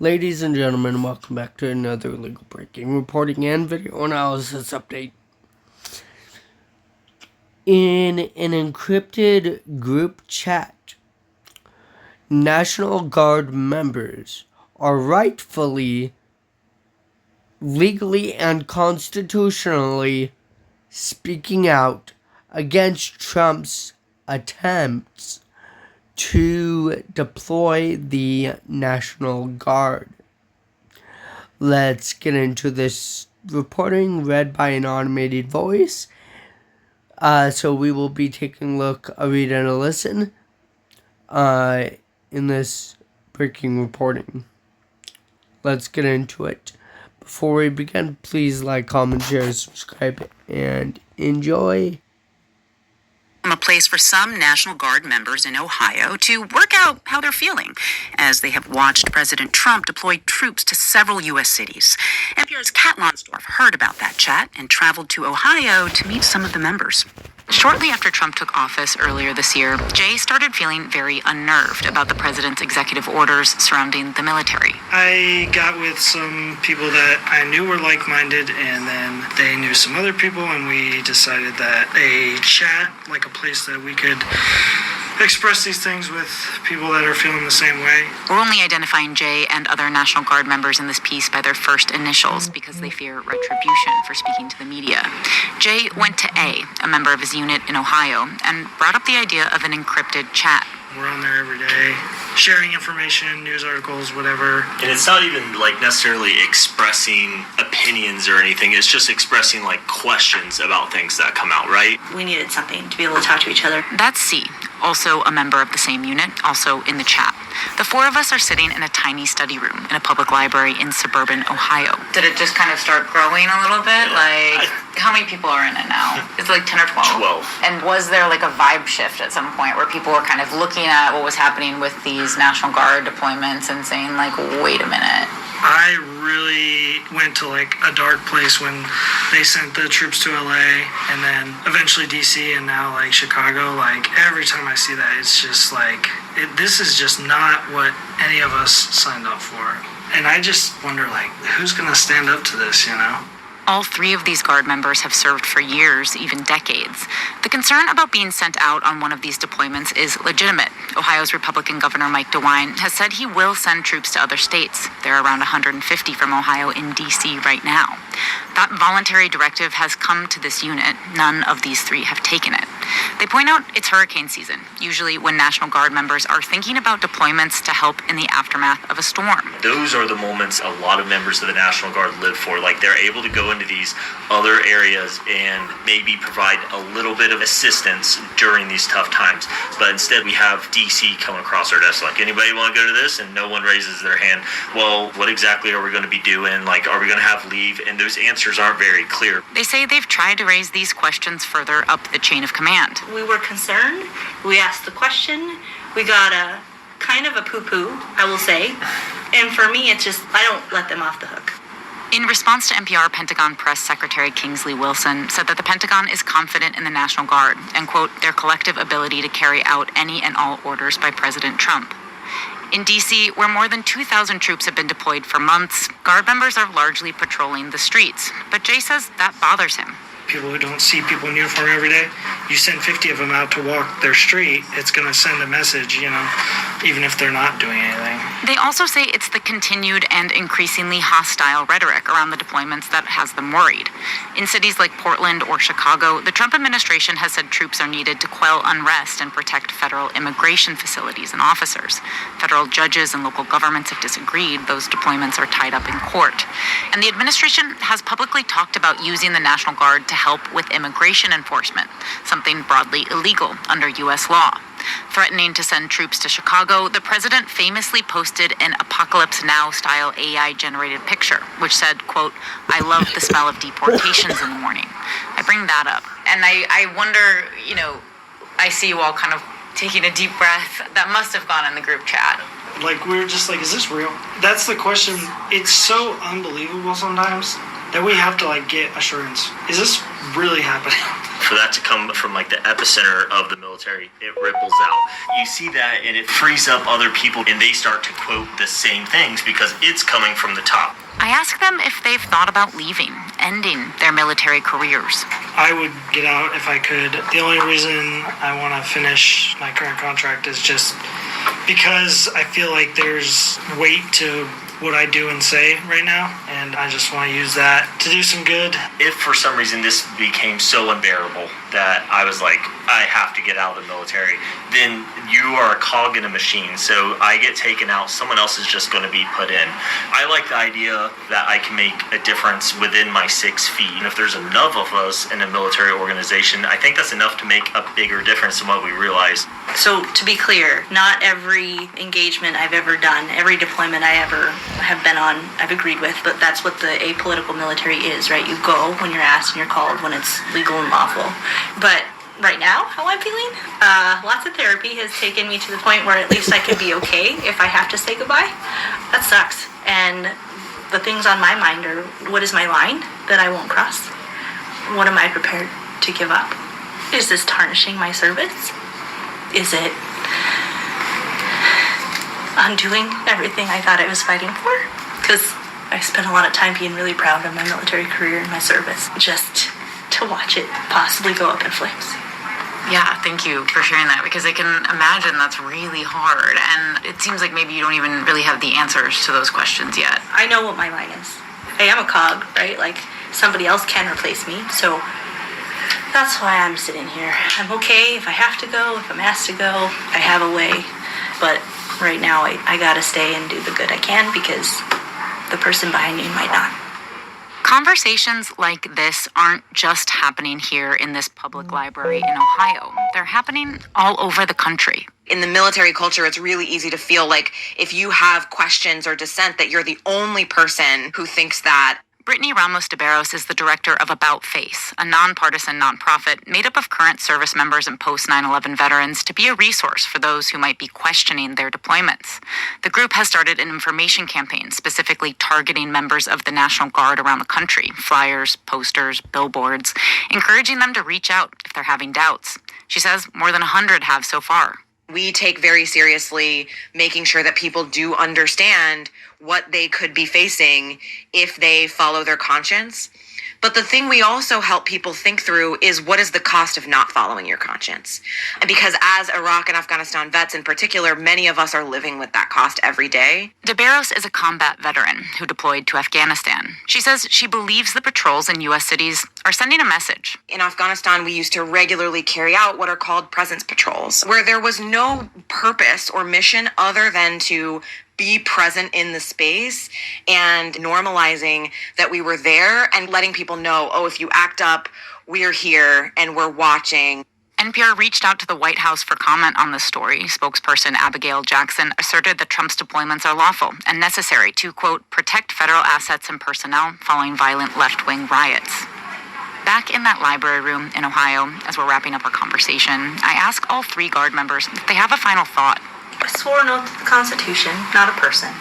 Ladies and gentlemen, welcome back to another legal breaking reporting and video analysis update. In an encrypted group chat, National Guard members are rightfully, legally, and constitutionally speaking out against Trump's attempts to deploy the National Guard. Let's get into this reporting read by an automated voice. So we will be taking a look, a read, and a listen in this breaking reporting. Let's get into it. Before we begin, please like, comment, share, subscribe, and enjoy. A place for some National Guard members in Ohio to work out how they're feeling as they have watched President Trump deploy troops to several U.S. cities. NPR's Kat Lonsdorf heard about that chat and traveled to Ohio to meet some of the members. Shortly after Trump took office earlier this year, Jay started feeling very unnerved about the president's executive orders surrounding the military. I got with some people that I knew were like-minded, and then they knew some other people, and we decided that a chat, like a place that we could express these things with people that are feeling the same way. We're only identifying Jay and other National Guard members in this piece by their first initials because they fear retribution for speaking to the media. Jay went to A member of his unit in Ohio, and brought up the idea of an encrypted chat. We're on there every day, sharing information, news articles, whatever. And it's not even necessarily expressing opinions or anything. It's just expressing questions about things that come out, right? We needed something to be able to talk to each other. That's C, also a member of the same unit, also in the chat. The four of us are sitting in a tiny study room in a public library in suburban Ohio. Did it just kind of start growing a little bit? How many people are in it now? It's 10 or 12? 12. And was there a vibe shift at some point where people were kind of looking at what was happening with these National Guard deployments and saying, wait a minute? I really went to a dark place when they sent the troops to LA and then eventually DC and now Chicago. Every time I see that, it's just this is just not what any of us signed up for. And I just wonder who's gonna stand up to this, All three of these Guard members have served for years, even decades. The concern about being sent out on one of these deployments is legitimate. Ohio's Republican Governor Mike DeWine has said he will send troops to other states. There are around 150 from Ohio in D.C. right now. That voluntary directive has come to this unit. None of these three have taken it. They point out it's hurricane season, usually when National Guard members are thinking about deployments to help in the aftermath of a storm. Those are the moments a lot of members of the National Guard live for. They're able to go into these other areas and maybe provide a little bit of assistance during these tough times. But instead we have DC come across our desk anybody want to go to this? And no one raises their hand. Well, what exactly are we going to be doing? Are we going to have leave? And those answers aren't very clear. They say they've tried to raise these questions further up the chain of command. We were concerned. We asked the question. We got a kind of a poo-poo, I will say. And for me, it's just, I don't let them off the hook. In response to NPR, Pentagon Press Secretary Kingsley Wilson said that the Pentagon is confident in the National Guard and, quote, their collective ability to carry out any and all orders by President Trump. In D.C., where more than 2,000 troops have been deployed for months, Guard members are largely patrolling the streets. But Jay says that bothers him. People who don't see people in uniform every day, you send 50 of them out to walk their street, it's going to send a message, even if they're not doing anything. They also say it's the continued and increasingly hostile rhetoric around the deployments that has them worried. In cities like Portland or Chicago, the Trump administration has said troops are needed to quell unrest and protect federal immigration facilities and officers. Federal judges and local governments have disagreed. Those deployments are tied up in court. And the administration has publicly talked about using the National Guard to help with immigration enforcement, something broadly illegal under U.S. law. Threatening to send troops to Chicago, the president famously posted an Apocalypse Now-style AI-generated picture, which said, quote, I love the smell of deportations in the morning. I bring that up. And I wonder, I see you all kind of taking a deep breath. That must have gone in the group chat. We were just is this real? That's the question. It's so unbelievable sometimes that we have to get assurance. Is this really happening? for that to come from like the epicenter of the military, it ripples out. You see that and it frees up other people and they start to quote the same things because it's coming from the top. I ask them if they've thought about leaving, ending their military careers. I would get out if I could. The only reason I want to finish my current contract is just because I feel like there's weight to what I do and say right now, and I just want to use that to do some good. If for some reason this became so unbearable that I was like, I have to get out of the military, then you are a cog in a machine. So I get taken out, someone else is just going to be put in. I like the idea that I can make a difference within my 6 feet. And if there's enough of us in a military organization, I think that's enough to make a bigger difference than what we realize. So to be clear, not every engagement I've ever done, every deployment I ever have been on, I've agreed with, but that's what the apolitical military is, right? You go when you're asked and you're called when it's legal and lawful. But right now, how I'm feeling, lots of therapy has taken me to the point where at least I could be okay if I have to say goodbye. That sucks. And the things on my mind are, what is my line that I won't cross? What am I prepared to give up? Is this tarnishing my service? Is it undoing everything I thought I was fighting for? Because I spent a lot of time being really proud of my military career and my service, just to watch it possibly go up in flames. Yeah, thank you for sharing that, because I can imagine that's really hard, and it seems like maybe you don't even really have the answers to those questions yet. I know what my line is. I am a cog, right? Like, somebody else can replace me, so that's why I'm sitting here. I'm okay if I have to go, if I'm asked to go, I have a way, but right now I gotta stay and do the good I can because the person behind me might not. Conversations like this aren't just happening here in this public library in Ohio. They're happening all over the country. In the military culture, it's really easy to feel like if you have questions or dissent, that you're the only person who thinks that. Brittany Ramos de Barros is the director of About Face, a nonpartisan nonprofit made up of current service members and post 9/11 veterans to be a resource for those who might be questioning their deployments. The group has started an information campaign specifically targeting members of the National Guard around the country, flyers, posters, billboards, encouraging them to reach out if they're having doubts. She says more than 100 have so far. We take very seriously making sure that people do understand what they could be facing if they follow their conscience. But the thing we also help people think through is, what is the cost of not following your conscience? And because as Iraq and Afghanistan vets in particular, many of us are living with that cost every day. De Barros is a combat veteran who deployed to Afghanistan. She says she believes the patrols in U.S. cities are sending a message. In Afghanistan, we used to regularly carry out what are called presence patrols, where there was no purpose or mission other than to be present in the space and normalizing that we were there and letting people know, oh, if you act up, we're here and we're watching. NPR reached out to the White House for comment on this story. Spokesperson Abigail Jackson asserted that Trump's deployments are lawful and necessary to, quote, protect federal assets and personnel following violent left-wing riots. Back in that library room in Ohio, as we're wrapping up our conversation, I ask all 3 Guard members if they have a final thought. I swore an oath to the Constitution, not a person.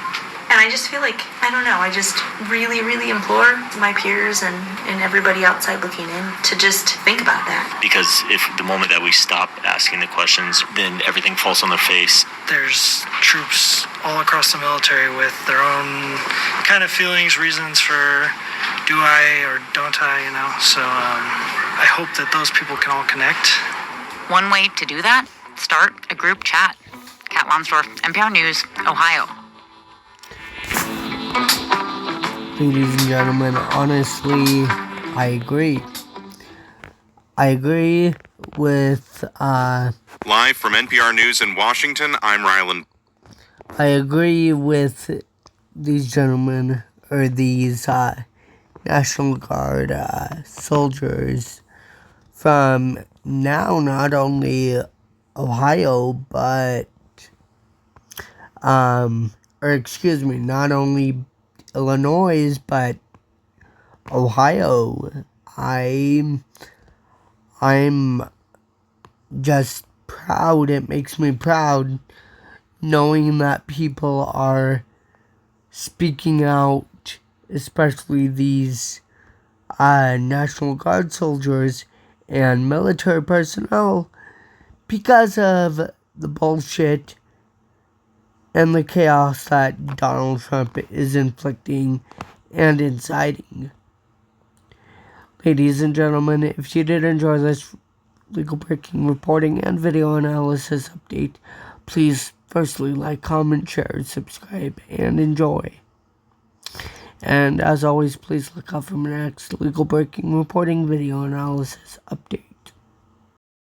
And I just feel like, I don't know, I just really, really implore my peers and everybody outside looking in to just think about that. Because if the moment that we stop asking the questions, then everything falls on their face. There's troops all across the military with their own kind of feelings, reasons for do I or don't I, you know. So I hope that those people can all connect. One way to do that, start a group chat. Kat Lonsdorf, NPR News, Ohio. Ladies and gentlemen, honestly, I agree. I agree with, Live from NPR News in Washington, I'm Rylan. I agree with these gentlemen, or these, National Guard, soldiers from now not only Ohio, but not only Illinois, but Ohio. I'm just proud. It makes me proud knowing that people are speaking out, especially these National Guard soldiers, and military personnel because of the bullshit and the chaos that Donald Trump is inflicting and inciting. Ladies and gentlemen, if you did enjoy this legal breaking reporting and video analysis update, please firstly like, comment, share, subscribe, and enjoy. And as always, please look out for my next legal breaking reporting video analysis update.